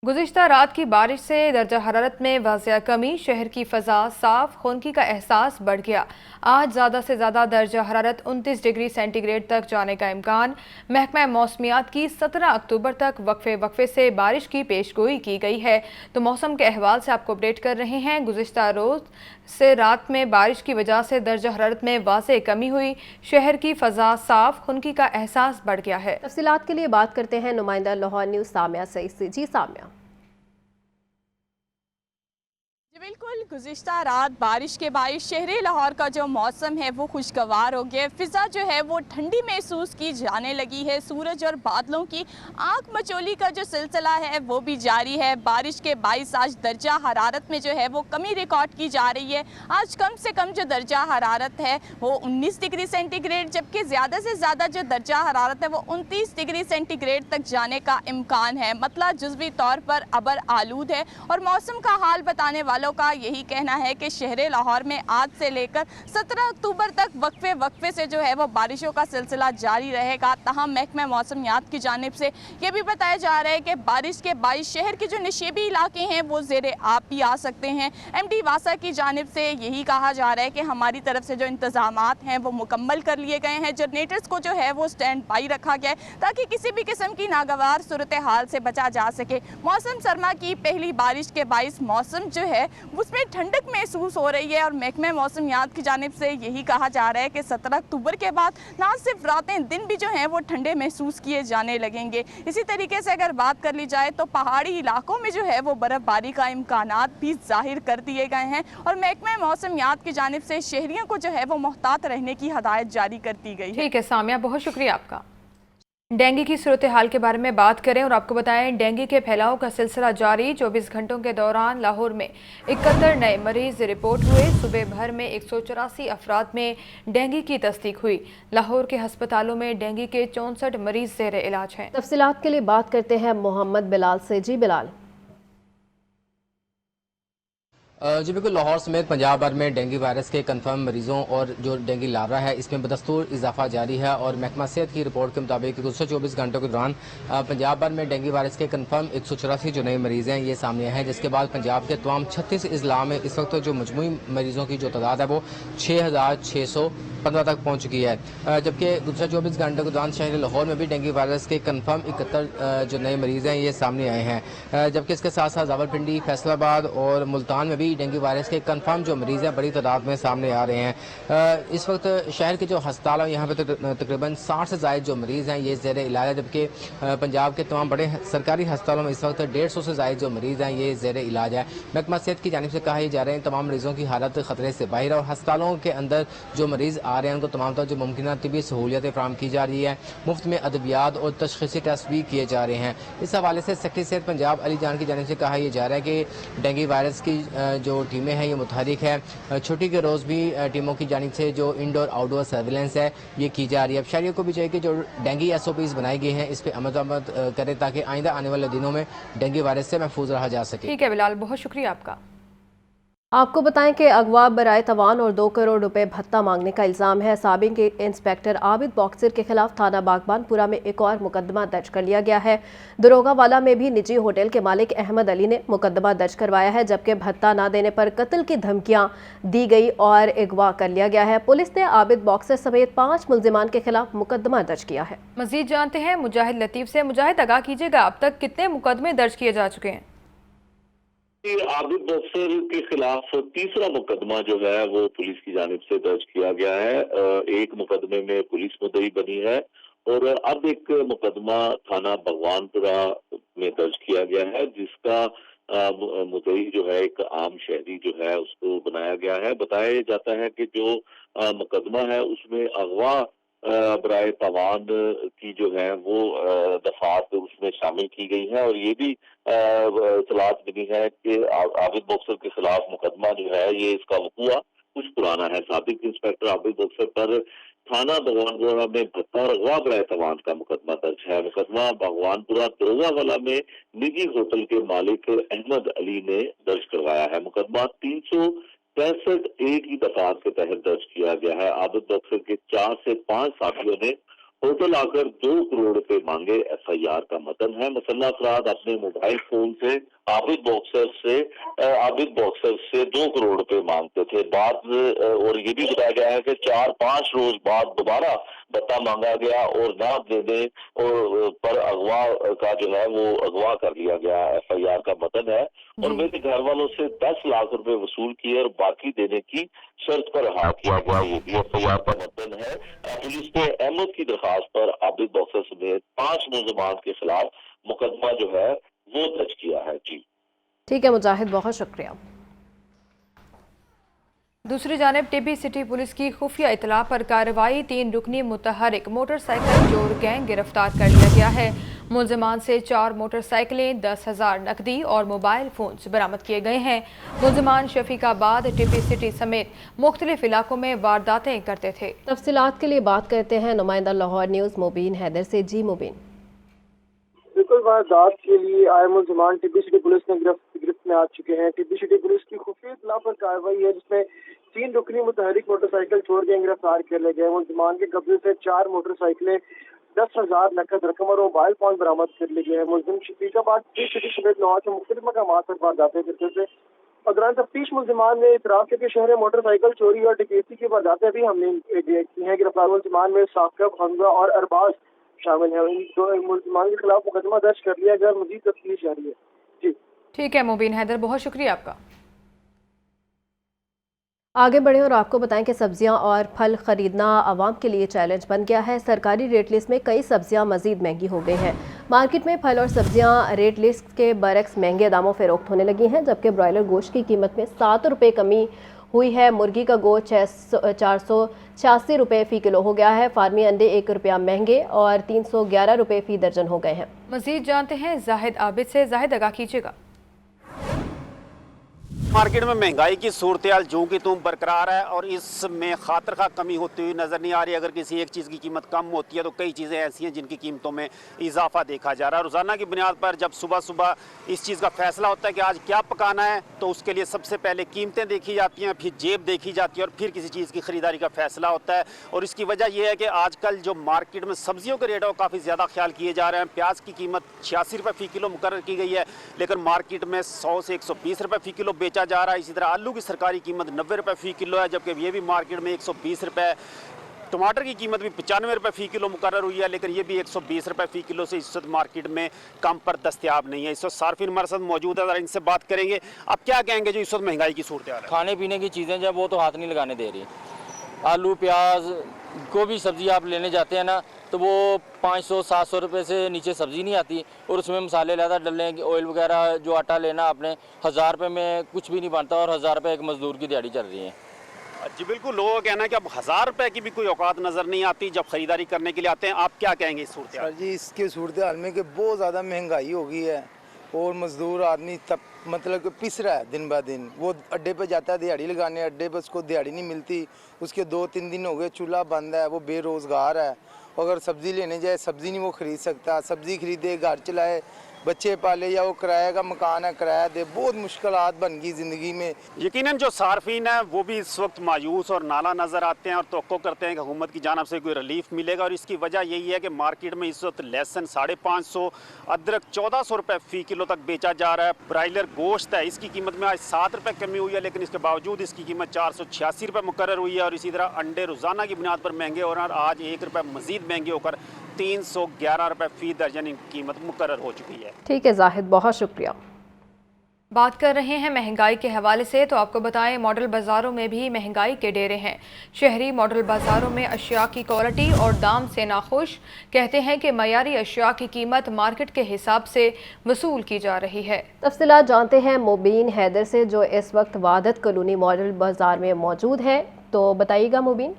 गुज़िश्ता रात की बारिश से दर्जा हरारत में वाज़िया कमी, शहर की फ़ज़ा साफ, खुनकी का एहसास बढ़ गया। आज ज़्यादा से ज़्यादा दर्जा हरारत 29 डिग्री सेंटीग्रेड तक जाने का इम्कान। महकमा मौसमियात की 17 अक्टूबर तक वक्फे से बारिश की पेशगोई की गई है। तो मौसम के अहवाल से आपको अपडेट कर रहे हैं। गुज़िश्ता रोज़ से रात में बारिश की वजह से दर्जा हरारत में वाज़े कमी हुई, शहर की फ़ज़ा साफ, खुनकी का एहसास बढ़ गया है। तफसीलात के लिए बात करते हैं नुमाइंदा लाहौर न्यूज़ सामिया सईद से। जी सामिया। बिल्कुल, गुज़िश्ता रात बारिश के बायस शहर लाहौर का जो मौसम है वो खुशगवार हो गया। फ़िज़ा जो है वो ठंडी महसूस की जाने लगी है। सूरज और बादलों की आंख मचोली का जो सिलसिला है वो भी जारी है। बारिश के बायस आज दर्जा हरारत में जो है वो कमी रिकॉर्ड की जा रही है। आज कम से कम जो दर्जा हरारत है वो 19 डिग्री सेंटीग्रेड, जबकि ज़्यादा से ज़्यादा जो दर्जा हरारत है वो 29 डिग्री सेंटीग्रेड तक जाने का इम्कान है। मतलब जुज़वी तौर पर अबर आलूद है। और मौसम का हाल बताने वालों का यही कहना है कि शहर लाहौर में आज से लेकर 17 अक्टूबर तक वक्फे से जो है वो बारिशों का सिलसिला जारी रहेगा। तहम महकमा मौसमियात की जानिब से ये भी बताया जा रहा है कि बारिश के बायस शहर के जो नशेबी इलाके हैं वो ज़ेरे आप भी आ सकते हैं। MD वासा की जानिब से यही कहा जा रहा है कि हमारी तरफ से जो इंतजामात हैं वो मुकम्मल कर लिए गए हैं। जनरेटर्स को जो है वो स्टैंड बाई रखा गया है ताकि किसी भी किस्म की नागवार सूरत हाल से बचा जा सके। मौसम सरमा की पहली बारिश के बायस मौसम जो है उसमें ठंडक महसूस हो रही है। और महकमा मौसमियात की जानिब से यही कहा जा रहा है कि 17 अक्टूबर के बाद ना सिर्फ रातें दिन भी जो हैं वो ठंडे महसूस किए जाने लगेंगे। इसी तरीके से अगर बात कर ली जाए तो पहाड़ी इलाकों में जो है वो बर्फ़बारी का इम्कानात भी जाहिर कर दिए गए हैं। और महकमा मौसमियात की जानिब से शहरियों को जो है वो मोहतात रहने की हदायत जारी कर दी गई है। ठीक है सामिया, बहुत शुक्रिया आपका। डेंगू की सूरत हाल के बारे में बात करें और आपको बताएं, डेंगू के फैलाव का सिलसिला जारी। 24 घंटों के दौरान लाहौर में 71 नए मरीज रिपोर्ट हुए। सुबह भर में 184 अफराद में डेंगू की तस्दीक हुई। लाहौर के हस्पतालों में डेंगू के 64 मरीज ज़ेर इलाज हैं। तफसीलात के लिए बात करते हैं मोहम्मद बिलाल से। जी बिलाल। जी बिल्कुल, लाहौर समेत पंजाब भर में डेंगू वायरस के कंफर्म मरीजों और जो डेंगू लार्वा है इसमें बदस्तूर इजाफा जारी है। और महकमा सेहत की रिपोर्ट के मुताबिक गुज़श्ता 24 घंटों के दौरान पंजाब भर में डेंगू वायरस के कंफर्म 184 जो नए मरीज़ हैं ये सामने हैं, जिसके बाद पंजाब के तमाम 36 अजला में इस वक्त जो मजमूई मरीज़ों की जो तादाद है वो 6615 तक पहुँच चुकी है। जबकि गुज़श्ता 24 घंटों के दौरान शहर लाहौर में भी डेंगू वायरस के कंफर्म 71 जो नए मरीज़ हैं ये सामने आए हैं। जबकि इसके साथ साथ रावलपिंडी, फैसलाबाद और मुल्तान में भी डेंगू वायरस के कंफर्म जो मरीज़ हैं बड़ी तादाद में सामने आ रहे हैं। इस वक्त शहर के जो अस्पताल हैं यहाँ पे तकरीबन 60 से ज़ायद जो मरीज़ हैं ये ज़ेर इलाज है। जबकि पंजाब के तमाम बड़े सरकारी अस्पतालों में इस वक्त 150 से ज़ायद जो मरीज़ हैं ये ज़ेर इलाज है। महकमा सेहत की जानिब से कहा जा रहा है तमाम मरीज़ों की हालत ख़तरे से बाहर है और अस्पतालों के अंदर जो मरीज़ आ रहे हैं उनको तमाम जो मुमकिन तिबी सहूलियतें फराहम की जा रही है। मुफ्त में अद्वियात और तशख़ीसी टेस्ट भी किए जा रहे हैं। इस हवाले से सेक्रेटरी सेहत पंजाब अली जान की जानिब से कहा जा रहा है कि डेंगू वायरस की जो टीमें हैं ये मुतहरिक है। छुट्टी के रोज़ भी टीमों की जानिब से जो इंडोर आउटडोर सर्विलेंस है ये की जा रही है। अब शहरियों को भी चाहिए कि जो डेंगू SOPs बनाई गई हैं इस पर अमल करें ताकि आइंदा आने वाले दिनों में डेंगू वायरस से महफूज रहा जा सके। ठीक है बिलाल, बहुत शुक्रिया आपका। आपको बताएं कि अगवा बराए तवान और 2 करोड़ रुपए भत्ता मांगने का इल्ज़ाम है। साबिक इंस्पेक्टर आबिद बॉक्सर के खिलाफ थाना बागबानपुरा में एक और मुकदमा दर्ज कर लिया गया है। दरोगावाला में भी निजी होटल के मालिक अहमद अली ने मुकदमा दर्ज करवाया है, जबकि भत्ता न देने पर कत्ल की धमकियां दी गई और अगवा कर लिया गया है। पुलिस ने आबिद बॉक्सर समेत 5 मुल्जिमान के खिलाफ मुकदमा दर्ज किया है। मजीद जानते हैं मुजाहिद लतीफ से। मुजाहिद, आगाह कीजिएगा, अब तक कितने मुकदमे दर्ज किए जा चुके हैं? आबिद बॉक्सर के खिलाफ तीसरा मुकदमा जो है वो पुलिस की जानिब से दर्ज किया गया है। एक मुकदमे में पुलिस मुद्दई बनी है और अब एक मुकदमा थाना भगवानपुरा में दर्ज किया गया है, जिसका मुद्दई जो है एक आम शहरी जो है उसको बनाया गया है। बताया जाता है कि जो मुकदमा है उसमें अगवा बराए तवान की जो है वो दफात उसमें शामिल की गई है। और ये भी इतलात मिली है कि आबिद बॉक्सर के खिलाफ मुकदमा जो है ये इसका वकूआ कुछ पुराना है। साबिक इंस्पेक्टर आबिद बॉक्सर पर थाना भगवानपुरा में भत्ता और अगवा बराए तवान का मुकदमा दर्ज है। मुकदमा भगवानपुरा दरोगावाला में निजी होटल के मालिक अहमद अली ने दर्ज करवाया है। मुकदमा 365 A की दफात के तहत दर्ज किया गया है। आबिद बॉक्सर के 4 से 5 साथियों ने होटल आकर 2 करोड़ रुपए मांगे, FIR का मतन है। मुसल्लह अफराद अपने मोबाइल फोन से आबिद बॉक्सर से 2 करोड़ रुपए मांगते थे। बाद और ये भी बताया गया है कि 4-5 रोज बाद दोबारा भत्ता मांगा गया और ना देने और पर अगवा का जो है वो अगवा कर लिया गया। FIR का मतन है। और मेरे घर वालों से 10 लाख रुपए वसूल किए और बाकी देने की शर्त पर रहा किया गया। ये भी FIR का मतन है। पुलिस ने अहमद की दरखास्त पर आबिद बॉक्सर समेत 5 मुलजमान के खिलाफ मुकदमा जो है वो दर्ज किया है। जी ठीक है मुजाहिद, बहुत शुक्रिया। दूसरी जानिब टिब्बी सिटी पुलिस की खुफिया इतला पर कार्रवाई, 3 रुकनी मुतहरिक मोटरसाइकिल चोर गैंग गिरफ्तार कर लिया गया है। मुलजमान से 4 मोटरसाइकिलें, 10,000 नकदी और मोबाइल फोन्स बरामद किए गए हैं। मुलजमान शफीकाबाद, टिब्बी सिटी समेत मुख्तलिफ इलाकों में वारदातें करते थे। तफसीलात के लिए बात करते हैं नुमाइंदा लाहौर न्यूज़ मुबीन हैदर से। जी मुबीन। बिल्कुल, वारदात के लिए आए मुलजमान टिब्बी सिटी पुलिस ने गिरफ्त में आ चुके हैं। टिब्बी सिटी पुलिस की खुफिया इत्तला पर कार्रवाई है जिसमें 3 रुकनी मुतहरिक मोटरसाइकिल चोर गैंग गिरफ्तार कर लिए गए। मुलजमान के कब्जे से 4 मोटरसाइकिलें, 10,000 नकद रकम और मोबाइल फोन बरामद कर लिए गए हैं। मुलजिम शफीकाबाद टिब्बी सिटी समेत लाहौर के मुख्तलिफ मकामात पर वारदातें करते थे और दौरान तफ्तीश मुलजमान ने इतराफ किया कि शहर में मोटरसाइकिल चोरी और डकैती की वारदातें भी हमने की हैं। गिरफ्तार मुलजमान में साकिब, हमजा और अरबाज शामिल है। इन 2 मुलजमान के खिलाफ मुकदमा दर्ज कर लिया गया और मजीद तफ्तीश जारी है। जी ठीक है मुबीन हैदर, बहुत शुक्रिया आपका। आगे बढ़ें और आपको बताएं कि सब्जियां और फल खरीदना आवाम के लिए चैलेंज बन गया है। सरकारी रेट लिस्ट में कई सब्जियां मजीद महंगी हो गई हैं। मार्केट में फल और सब्जियां रेट लिस्ट के बरक्स महंगे दामों फरोख्त होने लगी हैं, जबकि ब्रॉयलर गोश्त की कीमत में 7 रुपये कमी हुई है। मुर्गी का गोश्त 486 रुपये फ़ी किलो हो गया है। फार्मी अंडे 1 रुपया महंगे और 311 रुपये फ़ी दर्जन हो गए हैं। मजीद जानते हैं जाहिद आबिद से। जाहिद, आगाह कीजिएगा। मार्केट में महंगाई की सूरत-ए-हाल जो कि तुम बरकरार है और इसमें खातर खा कमी होती हुई नज़र नहीं आ रही। अगर किसी एक चीज़ की कीमत कम होती है तो कई चीज़ें ऐसी हैं जिनकी कीमतों में इजाफा देखा जा रहा है। रोज़ाना की बुनियाद पर जब सुबह सुबह इस चीज़ का फैसला होता है कि आज क्या पकाना है तो उसके लिए सबसे पहले कीमतें देखी जाती हैं, फिर जेब देखी जाती है और फिर किसी चीज़ की ख़रीदारी का फैसला होता है। और इसकी वजह यह है कि आजकल जो मार्केट में सब्जियों के रेट है वो काफ़ी ज़्यादा ख्याल किए जा रहे हैं। प्याज की कीमत 86 रुपये फ़ी किलो मुकर्रर की गई है, लेकिन मार्केट में 100 से 120 रुपये फ़ी किलो बेचा जा रहा है। इसी तरह आलू की सरकारी कीमत 90 रुपये फ़ी किलो है, जबकि ये भी मार्केट में 120 रुपये। टमाटर की कीमत भी 95 रुपये फ़ी किलो मुकर्रर हुई है, लेकिन ये भी 120 रुपये फ़ी किलो से इस वक्त मार्केट में कम पर दस्तयाब नहीं है। इस वक्त सार्फिन हमारे साथ मौजूद है, इनसे बात करेंगे। अब क्या कहेंगे जो इस वक्त महंगाई की सूरत है? खाने पीने की चीज़ें जब वो तो हाथ नहीं लगाने दे रही। आलू, प्याज, गोभी सब्ज़ी आप लेने जाते हैं ना तो वो 500-700 रुपये से नीचे सब्ज़ी नहीं आती और उसमें मसाले ज़्यादा डलने, ऑयल वगैरह, जो आटा लेना आपने 1000 रुपये में कुछ भी नहीं बनता और 1000 रुपये एक मज़दूर की दिहाड़ी चल रही है। जी बिल्कुल, लोगों का कहना है कि अब 1000 रुपये की भी कोई औकात नज़र नहीं आती जब ख़रीदारी करने के लिए आते हैं। आप क्या कहेंगे इस सूरत हाल? जी इसके सूरत हाल में कि बहुत ज़्यादा महंगाई हो गई है और मज़दूर आदमी तब मतलब कि पिस रहा है दिन ब दिन। वो अड्डे पे जाता है दिहाड़ी लगाने, अड्डे पे उसको दिहाड़ी नहीं मिलती, उसके 2-3 दिन हो गए चूल्हा बंद है, वो बेरोज़गार है। अगर सब्ज़ी लेने जाए सब्ज़ी नहीं वो ख़रीद सकता, सब्ज़ी खरीदे, घर चलाए, बच्चे पाले, या वो किराए का मकान है किराया दे, बहुत मुश्किलात बन गई ज़िंदगी में। यकीनन जो सार्फिन है वो भी इस वक्त मायूस और नाला नज़र आते हैं और तवक्को करते हैं कि हुकूमत की जानिब से कोई रिलीफ मिलेगा। और इसकी वजह यही है कि मार्केट में इस वक्त लहसुन 550, अदरक 1400 रुपये फ़ी किलो तक बेचा जा रहा है। ब्रायलर गोश्त है, इसकी कीमत में आज 7 रुपये कमी हुई है, लेकिन इसके बावजूद इसकी कीमत 486 रुपये मुकर्रर हुई है। और इसी तरह अंडे रोज़ाना की बुनियाद पर महंगे और आज 1 रुपये मज़ीद महंगे होकर 311 रुपये फ़ी दर्जन इनकी कीमत मुकर्रर हो चुकी है। ठीक है जाहिद, बहुत शुक्रिया। बात कर रहे हैं महंगाई के हवाले से तो आपको बताएं मॉडल बाज़ारों में भी महंगाई के डेरे हैं। शहरी मॉडल बाज़ारों में अशिया की क्वालिटी और दाम से नाखुश, कहते हैं कि मयारी अशिया की कीमत मार्केट के हिसाब से वसूल की जा रही है। तफसीलात जानते हैं मुबीन हैदर से जो इस वक्त वादत कॉलोनी मॉडल बाज़ार में मौजूद है। तो बताइएगा मुबीन।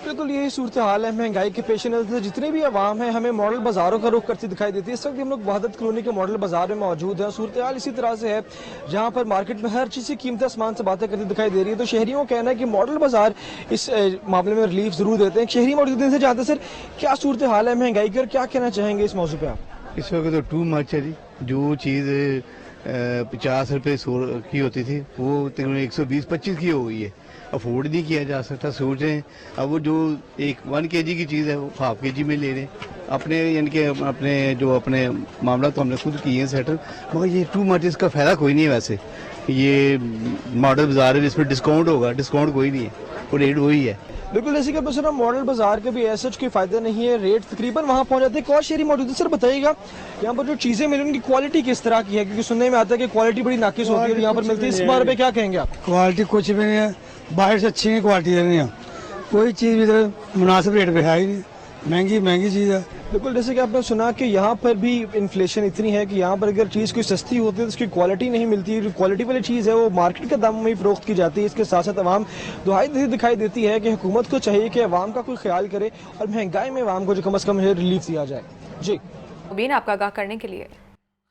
बिल्कुल यही सूरत हाल है महंगाई के पेश नज़र। जितने भी आवाम है हमें मॉडल बाज़ारों का रुख करती दिखाई देती है। इस वक्त हम लोग वहादत कॉलोनी के मॉडल बाज़ार में मौजूद हैं। सूरत हाल इसी तरह से है जहाँ पर मार्केट में हर चीज़ की कीमतें आसमान से बातें करती दिखाई दे रही है। तो शहरियों का कहना है कि मॉडल बाज़ार इस मामले में रिलीफ ज़रूर देते हैं। शहरी मौजूद से जानते हैं सर क्या सूरत हाल है महंगाई की और क्या कहना चाहेंगे इस मौजू पर आप? इस वक्त तो टू मच है जी। जो चीज़ 50 रुपये 100 की होती थी, वो तकरीबन 120-25 की हो गई है। अफोर्ड नहीं किया जा सकता। सोच रहे हैं अब वो जो 1 kg की चीज़ है वो ½ kg में ले रहे हैं अपने, यानी कि अपने मामला तो हमने खुद किए हैं सेटल, मगर ये टू मच इसका फ़ायदा कोई नहीं है। वैसे ये मॉडल बाज़ार है, इसमें डिस्काउंट होगा, डिस्काउंट कोई नहीं है, वो रेट वही है। बिल्कुल, जैसे कि आपने मॉडल बाजार के भी ऐसा कोई फायदा नहीं है, रेट तकरीबन वहाँ पहुँच जाते हैं। एक और शेरी मौजूद है, सर बताइएगा यहाँ पर जो चीज़ें मिली उनकी क्वालिटी किस तरह की है, क्योंकि सुनने में आता है कि क्वालिटी बड़ी नाकिस होती है यहाँ पर मिलती है, इस बारे में क्या कहेंगे आप? क्वालिटी कुछ भी नहीं है, बाहर से अच्छी है क्वालिटी नहीं है, कोई चीज़ भी इधर मुनासिब रेट पे है ही नहीं, महंगी चीज़ है। बिल्कुल, जैसे कि आपने सुना कि यहाँ पर भी इन्फ्लेशन इतनी है कि यहाँ पर अगर चीज़ कोई सस्ती होती है तो उसकी क्वालिटी नहीं मिलती है। जो क्वालिटी वाली चीज़ है वो मार्केट के दामों में ही फरोख्त की जाती है। इसके साथ साथ अवाम दुहाई दिखाई देती है कि हुकूमत को चाहिए कि अवाम का कोई ख्याल करे और महंगाई में अवाम को जो कम से कम रिलीफ दिया जाए। जी मुबीन, आपका आगाह करने के लिए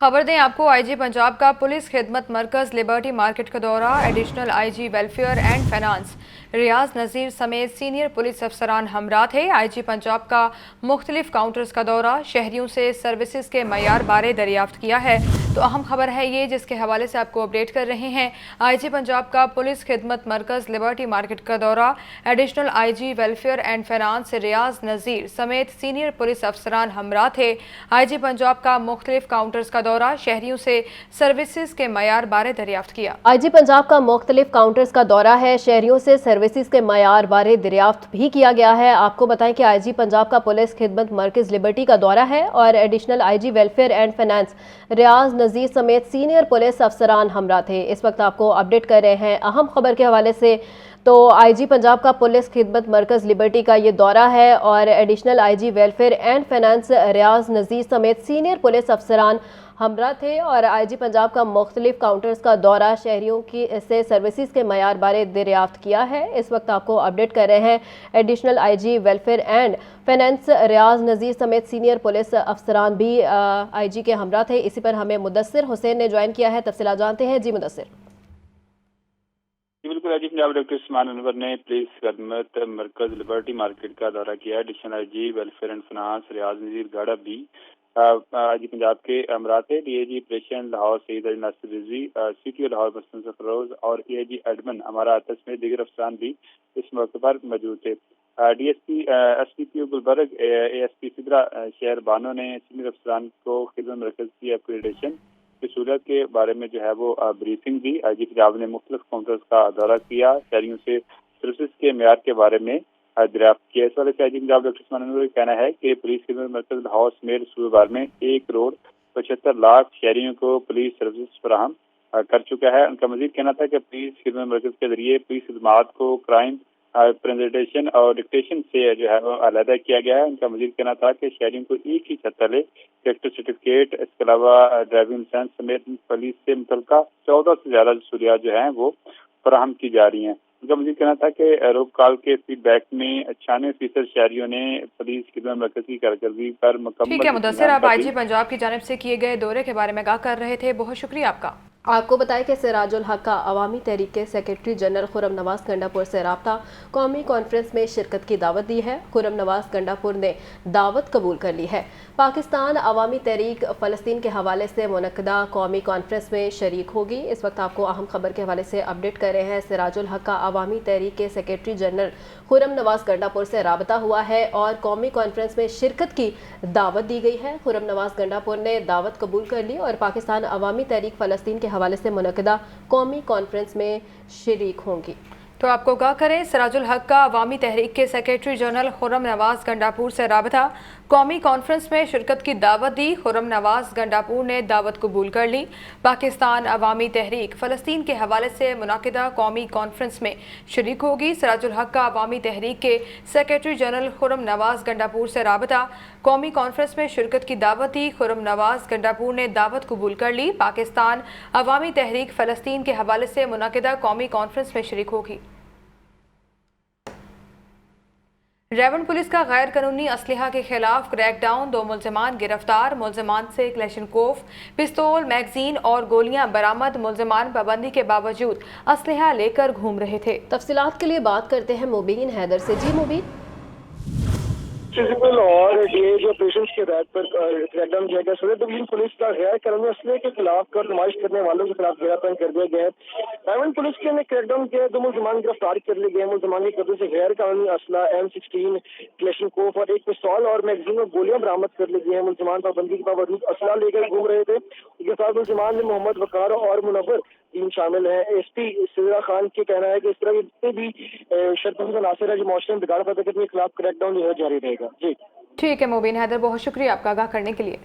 खबर दें आपको, आईजी पंजाब का पुलिस खिदमत मरकज़ लिबर्टी मार्केट का दौरा। Additional IG welfare and finance Riaz Nazir समेत सीनियर पुलिस अफसरान हमरा थे। आईजी पंजाब का मुख्तलिफ काउंटर्स का दौरा, शहरियों से सर्विसेज के मयार बारे दरियाफ्त किया है। तो अहम खबर है ये, जिसके हवाले से आपको अपडेट कर रहे हैं। आईजी पंजाब का पुलिस खिदमत मरकज़ लिबर्टी मार्केट का दौरा, additional IG welfare and finance Riaz Nazir समेत सीनियर पुलिस अफसरान हमरा थे। आईजी पंजाब का मुख्तलिफ काउंटर्स का दौरा, शहरियों से सर्विसेज के मयार बारे दरियाफ्त किया। आईजी पंजाब का मुख्तलिफ काउंटर्स का दौरा है, शहरियों से सर्विसेज के मयार बारे दरियाफ्त भी किया गया है। आपको बताएं कि आईजी पंजाब का पुलिस खिदमत मरकज़ लिबर्टी का दौरा है और additional IG welfare and finance Riaz Nazir समेत सीनियर पुलिस अफसरान हमरा थे। इस वक्त आपको अपडेट कर रहे हैं अहम खबर के हवाले से। तो आईजी पंजाब का पुलिस खिदमत मरकज़ लिबर्टी का ये दौरा है और additional IG welfare and finance Riaz Nazir समेत सीनियर पुलिस अफसरान हमरा थे और आईजी पंजाब का मुख्तलिफ काउंटर्स का दौरा, शहरियों की से सर्विसेज के मयार बारे दरियाफ्त किया है। इस वक्त आपको अपडेट कर रहे हैं additional IG welfare and finance Riaz Nazir समेत सीनियर पुलिस अफसरान भी आईजी के हमरा थे। इसी पर हमें मुदस्सिर हुसैन ने ज्वाइन किया है, तफसीलात जानते हैं। जी मुदस्सिर। बिल्कुल, आईजी पंजाब डॉक्टर उस्मान अनवर ने पुलिस खिदमत मरकज़ लिबर्टी मार्केट का दौरा किया। Additional IG welfare and finance Riaz Nazir Gara भी आईजी पंजाब के हमरा थे। DIG operation Lahore Saeed Ali Nasir Rizvi, CTO Lahore Mustafa Feroz और एआईजी एडमिन हमारा आतश में दीगर अफसरान भी इस मौके पर मौजूद थे। डीएसपी एसपीपीओ गुलबर्ग, एएसपी सिदरा शहर बानो ने सीनियर अफसरान को खिदमत मरकज़ की अपग्रेडेशन की सूरत के बारे में जो है वो ब्रीफिंग दी। आईजी पंजाब ने मुख्तलिफ काउंटर्स का दौरा किया, शहरियों से सर्विसेज के मेयार के बारे में दरियाफ्त किया। इस वाले से आईजी पंजाब डॉक्टर उस्मान अनवर का कहना है कि पुलिस खिदमत मरकज़ लाहौर समेत सूबे भर में 1,75,00,000 शहरियों को पुलिस सर्विस फराहम कर चुका है। उनका मजीद कहना था कि पुलिस खिदमत मरकज़ के जरिए पुलिस खिदमात को क्राइम प्रेजेंटेशन और डिक्टेशन से जो है वो अलहदा किया गया है। उनका मजीद कहना था कि शहरियों को एक ही छत तले कैरेक्टर सर्टिफिकेट, इसके अलावा ड्राइविंग लाइसेंस समेत पुलिस से मुतल्लिका 14 से ज़्यादा सहूलियात जो हैं वो फराहम की जा रही हैं। उनका मुझे कहना था कि रोक कॉल के फीडबैक में 96% शहरियों ने पुलिस खिदमत मरकज़ की कारकर्दगी पर मुकम्मल। ठीक है मुदस्सिर, आप आईजी पंजाब की जानिब से किए गए दौरे के बारे में आगाह कर रहे थे, बहुत शुक्रिया आपका। आपको बताएं कि सिराजुल हक का अवामी तहरीक के सेक्रेटरी जनरल खुर्रम नवाज गंडापुर से राब्ता कौमी कॉन्फ्रेंस में शिरकत की दावत दी है। खुर्रम नवाज गंडापुर ने दावत कबूल कर ली है। पाकिस्तान अवामी तहरीक फ़लस्तीन के हवाले से मुनक्कदा कौमी कॉन्फ्रेंस में शरीक होगी। इस वक्त आपको अहम खबर के हवाले से अपडेट कर रहे हैं। सिराजुल हक का अवामी तहरीक के सेक्रेटरी जनरल खुर्रम नवाज गंडापुर से राब्ता हुआ है और कौमी कॉन्फ्रेंस में शिरकत की दावत दी गई है। खुर्रम नवाज गंडापुर ने दावत कबूल कर ली और पाकिस्तान अवामी तहरीक फ़लस्तीन के हवाले से मुनक्कदा कौमी कॉन्फ्रेंस में शरीक होंगी। तो आपको क्या करें, सिराजुल हक का अवामी तहरीक के सेक्रेटरी जनरल खुर्रम नवाज गंडापुर से राबता, कौमी कॉन्फ्रेंस में शिरकत की दावत दी। खुर्रम नवाज गंडापुर ने दावत कबूल कर ली। पाकिस्तान अवामी तहरीक फ़लस्तीन के हवाले से मुनाकिदा कौमी कॉन्फ्रेंस में शरीक होगी। सिराजुल हक का अवामी तहरीक के सेक्रेटरी जनरल खुर्रम नवाज गंडापुर से राबता, कौमी कॉन्फ्रेंस में शिरकत की दावत दी। खुर्रम नवाज गंडापुर ने दावत कबूल कर ली। पाकिस्तान अवामी तहरीक फ़लस्तीन के हवाले से मुनाकिदा कौमी कॉन्फ्रेंस में शरीक होगी। रेवन पुलिस का गैर कानूनी असलहा के खिलाफ क्रैकडाउन, 2 मुलजमान गिरफ्तार। मुलजमान से क्लेशनकोफ, पिस्तौल, मैगजीन और गोलियां बरामद। मुलजमान पाबंदी के बावजूद असलहा लेकर घूम रहे थे। तफसीलात के लिए बात करते हैं मुबीन हैदर से। जी मुबीन। फिजिकल लाहौर डीएजी ऑपरेशन की हिदायत पर क्रैकडाउन किया गया। सदर डिवीजन पुलिस का गैर कानूनी असले के खिलाफ और नुमाइश करने वालों के खिलाफ घेराबंदी कर दिया गया है। डायमंड पुलिस के ने क्रैकडाउन किया, 2 मुलजमान गिरफ्तार कर लिए गए। मुलजमान के कब्जे से गैर कानूनी असला M16 क्लेशनकोफ और एक पिस्तौल और मैगजीन और गोलियां बरामद कर ली गई हैं। मुलजमान पाबंदी के बावजूद असला लेकर घूम रहे थे। इनके साथ मुलजमान में मोहम्मद वकार और मुनव्वर तीन शामिल हैं। एसपी सिद्रा खान के कहना है कि इस तरह के जितने भी शर्तबंद अनासर है जो माशरे में बिगाड़ पैदा करने के खिलाफ क्रैकडाउन जो है जारी रहेगा। जी ठीक है मुबीन हैदर, बहुत शुक्रिया आपका आगाह करने के लिए।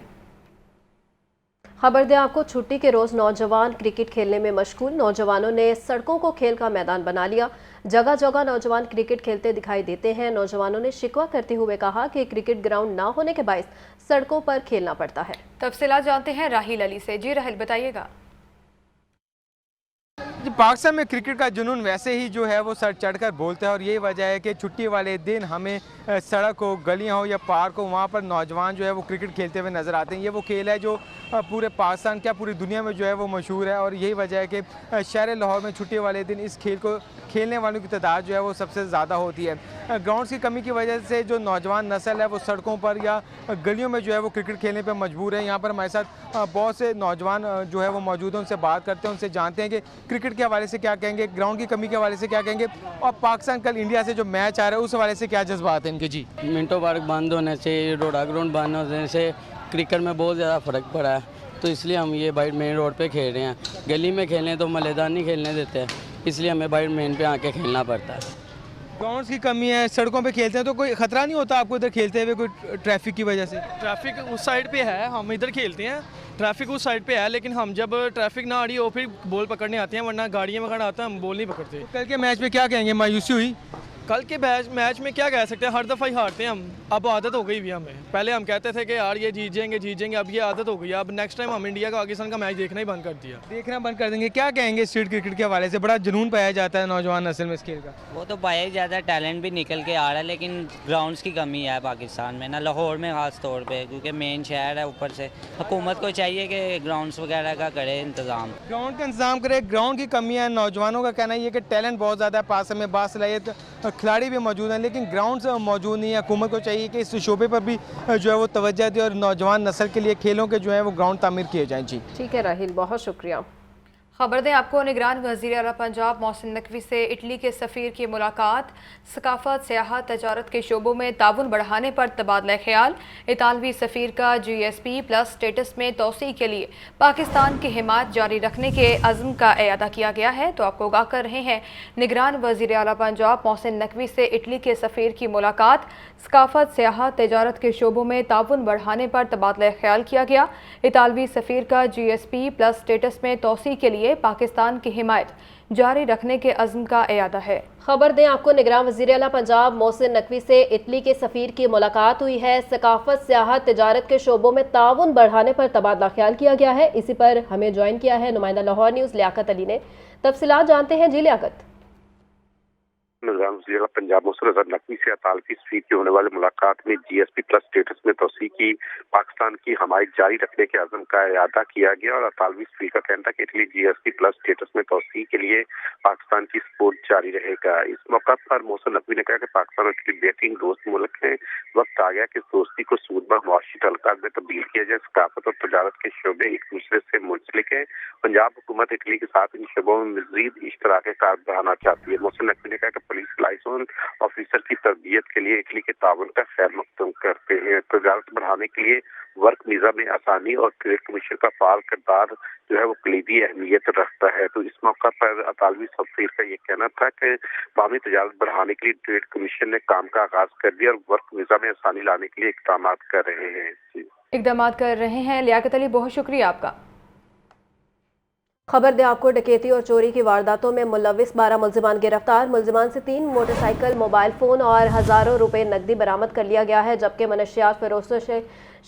खबर दें आपको, छुट्टी के रोज़ नौजवान क्रिकेट खेलने में मशगूल। नौजवानों ने सड़कों को खेल का मैदान बना लिया। जगह जगह नौजवान क्रिकेट खेलते दिखाई देते हैं। नौजवानों ने शिकवा करते हुए कहा कि क्रिकेट ग्राउंड ना होने के बायस सड़कों पर खेलना पड़ता है। तफसीलात जानते हैं राहिल अली से। जी राहिल, बताइएगा। पाकिस्तान में क्रिकेट का जुनून वैसे ही जो है वो सर चढ़कर बोलता है और यही वजह है कि छुट्टी वाले दिन हमें सड़क हो, गलियां हो या पार्क हो, वहाँ पर नौजवान जो है वो क्रिकेट खेलते हुए नज़र आते हैं। ये वो खेल है जो पूरे पाकिस्तान क्या पूरी दुनिया में जो है वो मशहूर है और यही वजह है कि शहर लाहौर में छुट्टी वाले दिन इस खेल को खेलने वालों की तादाद जो है वो सबसे ज़्यादा होती है। ग्राउंड्स की कमी की वजह से जो नौजवान नस्ल है वो सड़कों पर या गलियों में जो है वो क्रिकेट खेलने पर मजबूर है। यहाँ पर हमारे साथ बहुत से नौजवान जो है वो मौजूद हैं, उनसे बात करते हैं, उनसे जानते हैं कि क्रिकेट के हवाले से क्या कहेंगे, ग्राउंड की कमी के हवाले से क्या कहेंगे और पाकिस्तान कल इंडिया से जो मैच आ रहा है उस हवाले से क्या जज्बात है इनके। जी, मिंटो पार्क बंद होने से, रोडा ग्राउंड बंद होने से क्रिकेट में बहुत ज़्यादा फ़र्क पड़ा है, तो इसलिए हम ये बाइट मेन रोड पे खेल रहे हैं। गली में खेलें तो मलेदान नहीं खेलने देते हैं, इसलिए हमें बाइट मेन पे आके खेलना पड़ता है। ग्राउंड्स की कमी है, सड़कों पे खेलते हैं तो कोई ख़तरा नहीं होता आपको इधर खेलते हुए कोई ट्रैफिक की वजह से? ट्रैफिक उस साइड पे है, हम इधर खेलते हैं, ट्रैफिक उस साइड पे है, लेकिन हम जब ट्रैफिक ना आ रही हो फिर बॉल पकड़ने आते हैं, वरना गाड़ियों में खड़ा आता है हम बॉल नहीं पकड़ते। कल के मैच में क्या कहेंगे, मायूसी हुई? कल के मैच में क्या कह सकते हैं, हर दफ़ा ही हारते हैं हम, अब आदत हो गई भी हमें। पहले हम कहते थे कि यार ये जीत जाएंगे, अब ये आदत हो गई। अब नेक्स्ट टाइम हम इंडिया का पाकिस्तान का मैच देखना ही बंद कर दिया। देखना बंद कर देंगे। क्या कहेंगे स्ट्रीट क्रिकेट के हवाले से? बड़ा जुनून पाया जाता है नौजवान नस्ल में इस खेल का। वो तो पाया ही जाता है, टैलेंट भी निकल के आ रहा है, लेकिन ग्राउंड्स की कमी है पाकिस्तान में ना, लाहौर में ख़ास तौर पर, क्योंकि मेन शहर है। ऊपर से हुकूमत को चाहिए कि ग्राउंड्स वगैरह का करे इंतज़ाम, ग्राउंड का इंतजाम करे। ग्राउंड की कमी है, नौजवानों का कहना ये कि टैलेंट बहुत ज़्यादा है, पास में बासलाहियत खिलाड़ी भी मौजूद हैं, लेकिन ग्राउंड्स मौजूद नहीं है। हुकूमत को चाहिए कि इस शोबे पर भी जो है वो तवज्जो दे और नौजवान नस्ल के लिए खेलों के जो है वो ग्राउंड तामीर किए जाएँ। जी ठीक है राहिल, बहुत शुक्रिया। खबर दें आपको, निगरान वज़ीर आला पंजाब मोहसिन नकवी से इटली के सफ़ीर की मुलाकात। सकाफत, सियाहत, तजारत के शोबों में ताउन बढ़ाने पर तबादला ख्याल। इतालवी सफ़ीर का GSP+ स्टेटस में तोसी के लिए पाकिस्तान की हिमायत जारी रखने के अज़्म का एआदा किया गया है। तो आपको आगाह कर रहे हैं, निगरान वज़ीर आला पंजाब मोहसिन नकवी से इटली के सफ़ीर की मुलाकात। सकाफत, सियाहत, तजारत के शोबों में ताउन बढ़ाने पर तबादला ख्याल किया गया। इतालवी सफ़ीर का GSP+ स्टेटस में तोसी के लिए पाकिस्तान की हिमायत जारी रखने के अज़्म का एआदा है। खबर दें आपको, निगरान वज़ीर आला पंजाब मोहसिन नकवी से इटली के सफ़ीर की मुलाकात हुई है। सकाफत, सियाहत, तजारत के शोबों में ताउन बढ़ाने पर तबादला ख्याल किया गया है। इसी पर हमें ज्वाइन किया है नुमाइंदा लाहौर न्यूज़ लियाकत अली ने। तफसीलात जानते हैं। जी लियाकत। निज़ाम वज़ीर पंजाब मोहसिन नकवी से अतालवी सफ़ीर की होने वाली मुलाकात में GSP+ स्टेटस में तोसी की पाकिस्तान की हमायत जारी रखने के अज़्म का इरादा किया गया और अतालवी सफ़ीर का कहना था कि इटली GSP+ स्टेटस में तोसी के लिए पाकिस्तान की सपोर्ट जारी रहेगा। इस मौका पर मोहसिन नकवी ने कहा कि पाकिस्तान और इटली बेहतरीन दोस्त मुल्क है, वक्त आ गया कि इस दोस्ती को सूदबा मुआशी तल्लुकात में तब्दील किया जाए। सकाफत और तजारत के शोबे एक दूसरे से मुंसलिक है। पंजाब हुकूमत इटली के साथ इन शोबों में मज़ीद इश्तराक कार बढ़ाना चाहती है। मोहसिन नकवी ने कहा कि पुलिस लाइसेंस ऑफिसर की तरबियत के लिए इटली के ताउन का खैर मकदम करते हैं। तजारत बढ़ाने के लिए वर्क वीज़ा में आसानी और क्रिकेट कमीशन का फाल किरदार जो है वो कलीदी अहमियत रखता है। तो इस मौका पर अतालवी सफ़ीर का ये कहना था कि बाहमी तजारत बढ़ाने के लिए ट्रेड कमीशन ने काम का आगाज कर दिया और वर्क वीज़ा में आसानी लाने के लिए इक़दाम कर रहे हैं। इक़दाम कर रहे हैं। लियाकत अली, बहुत शुक्रिया आपका। खबर दें आपको, डकैती और चोरी की वारदातों में मुलविस 12 मुलजिमान गिरफ्तार। मुलजिमान से 3 मोटरसाइकिल, मोबाइल फ़ोन और हज़ारों रुपए नकदी बरामद कर लिया गया है, जबकि मनशियात फरोशों से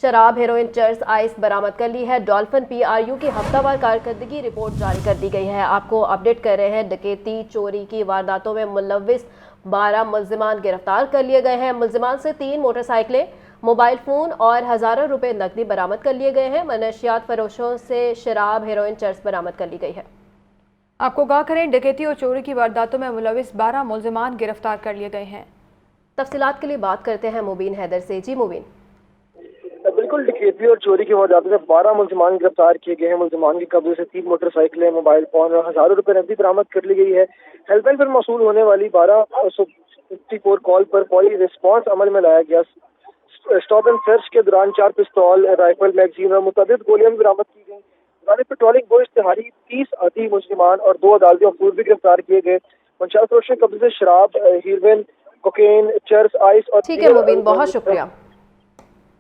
शराब, हेरोइन, चर्स, आइस बरामद कर ली है। डॉल्फिन PRU की हफ्तावार कारकर्दगी रिपोर्ट जारी कर दी गई है। आपको अपडेट कर रहे हैं, डकैती चोरी की वारदातों में मुलविस 12 मुलजिमान गिरफ्तार कर लिए गए हैं। मुलजिमान से 3 मोटरसाइकिलें, मोबाइल फ़ोन और हज़ारों रुपए नकदी बरामद कर लिए गए हैं। मनशियात फरोशों से शराब, हेरोइन, चर्स बरामद कर ली गई है। आपको आगाह करें, डकैती और चोरी की वारदातों में मुलविस 12 मुलजिमान गिरफ्तार कर लिए गए हैं। तफसीलात के लिए बात करते हैं मुबीन हैदर से। जी मुबीन। बिल्कुल, डकैती और चोरी की वारदातों में 12 मुलजमान गिरफ्तार किए गए हैं। मुलजमान के कब्जे से 3 मोटरसाइकिलें, मोबाइल फोन और हजारों रुपए नकदी बरामद कर ली गई है। हेल्पलाइन पर मौसूल होने वाली 1254 कॉल पर फौरी रिस्पांस अमल में लाया गया। स्टॉप एंड सर्च के दौरान 4 पिस्तौल, राइफल, मैगजीन और मुतअद्दिद गोलियां भी बरामद की गई। दौरान पेट्रोलिंग वो इश्तिहारी 30 अदी मुजरिमान और 2 अदालती अफूर भी गिरफ्तार किए गए। 49 फरोश के कब्जे से शराब, हीरोइन, कोकेन, चरस, आइस और ठीक है मुबीन, बहुत शुक्रिया।